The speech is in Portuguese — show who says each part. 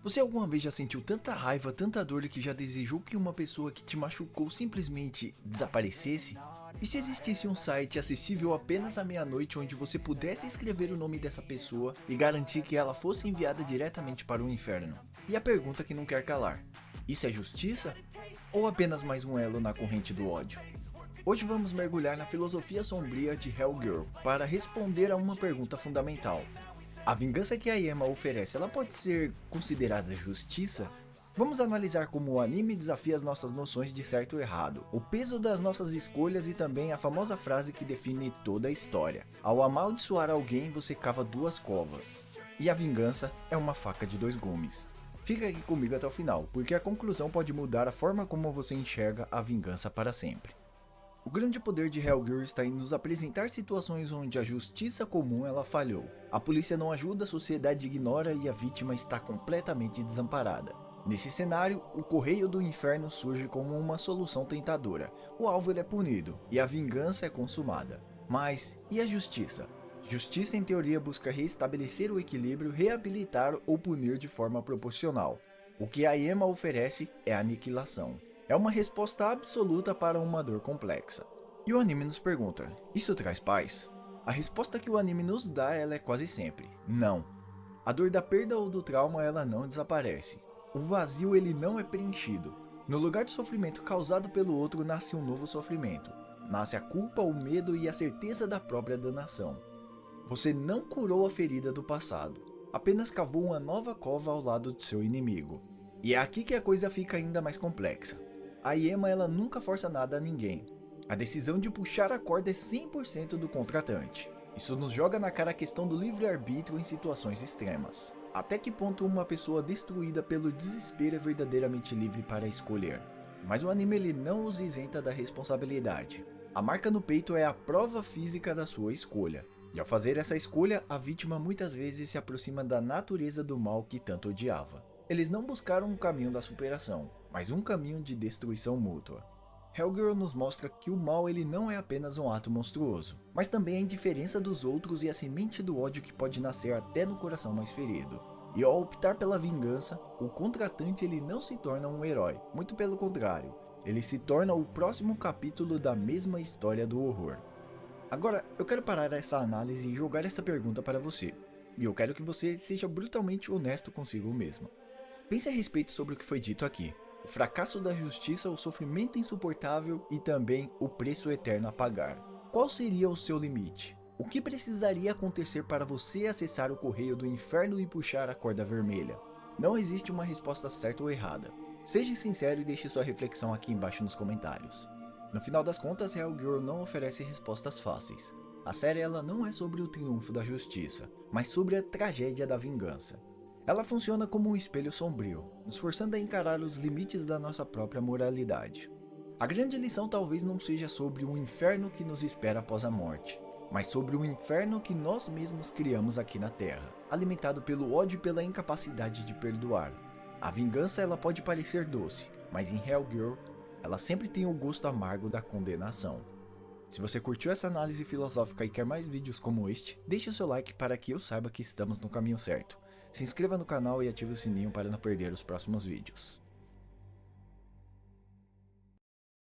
Speaker 1: Você alguma vez já sentiu tanta raiva, tanta dor que já desejou que uma pessoa que te machucou simplesmente desaparecesse? E se existisse um site acessível apenas à meia-noite onde você pudesse escrever o nome dessa pessoa e garantir que ela fosse enviada diretamente para o inferno? E a pergunta que não quer calar: isso é justiça? Ou apenas mais um elo na corrente do ódio? Hoje vamos mergulhar na filosofia sombria de Hellgirl para responder a uma pergunta fundamental. A vingança que a Yema oferece, ela pode ser considerada justiça? Vamos analisar como o anime desafia as nossas noções de certo e errado, o peso das nossas escolhas e também a famosa frase que define toda a história: ao amaldiçoar alguém, você cava duas covas. E a vingança é uma faca de dois gumes. Fica aqui comigo até o final, porque a conclusão pode mudar a forma como você enxerga a vingança para sempre. O grande poder de Hellgirl está em nos apresentar situações onde a justiça comum ela falhou. A polícia não ajuda, a sociedade ignora e a vítima está completamente desamparada. Nesse cenário, o Correio do Inferno surge como uma solução tentadora. O alvo ele é punido e a vingança é consumada. Mas e a justiça? Justiça em teoria busca restabelecer o equilíbrio, reabilitar ou punir de forma proporcional. O que a Yema oferece é a aniquilação. É uma resposta absoluta para uma dor complexa. E o anime nos pergunta: isso traz paz? A resposta que o anime nos dá ela é quase sempre: não. A dor da perda ou do trauma ela não desaparece. O vazio ele não é preenchido. No lugar de sofrimento causado pelo outro nasce um novo sofrimento. Nasce a culpa, o medo e a certeza da própria danação. Você não curou a ferida do passado, apenas cavou uma nova cova ao lado do seu inimigo. E é aqui que a coisa fica ainda mais complexa. A Yema ela nunca força nada a ninguém. A decisão de puxar a corda é 100% do contratante. Isso nos joga na cara a questão do livre-arbítrio em situações extremas. Até que ponto uma pessoa destruída pelo desespero é verdadeiramente livre para escolher? Mas o anime ele não os isenta da responsabilidade. A marca no peito é a prova física da sua escolha. E ao fazer essa escolha, a vítima muitas vezes se aproxima da natureza do mal que tanto odiava. Eles não buscaram um caminho da superação, mas um caminho de destruição mútua. Hellgirl nos mostra que o mal ele não é apenas um ato monstruoso, mas também a indiferença dos outros e a semente do ódio que pode nascer até no coração mais ferido. E ao optar pela vingança, o contratante ele não se torna um herói, muito pelo contrário, ele se torna o próximo capítulo da mesma história do horror. Agora, eu quero parar essa análise e jogar essa pergunta para você, e eu quero que você seja brutalmente honesto consigo mesmo. Pense a respeito sobre o que foi dito aqui: o fracasso da justiça, o sofrimento insuportável e também o preço eterno a pagar. Qual seria o seu limite? O que precisaria acontecer para você acessar o correio do inferno e puxar a corda vermelha? Não existe uma resposta certa ou errada. Seja sincero e deixe sua reflexão aqui embaixo nos comentários. No final das contas, Hellgirl não oferece respostas fáceis. A série ela não é sobre o triunfo da justiça, mas sobre a tragédia da vingança. Ela funciona como um espelho sombrio, nos forçando a encarar os limites da nossa própria moralidade. A grande lição talvez não seja sobre o inferno que nos espera após a morte, mas sobre o inferno que nós mesmos criamos aqui na Terra, alimentado pelo ódio e pela incapacidade de perdoar. A vingança ela pode parecer doce, mas em Hellgirl, ela sempre tem o gosto amargo da condenação. Se você curtiu essa análise filosófica e quer mais vídeos como este, deixe o seu like para que eu saiba que estamos no caminho certo. Se inscreva no canal e ative o sininho para não perder os próximos vídeos.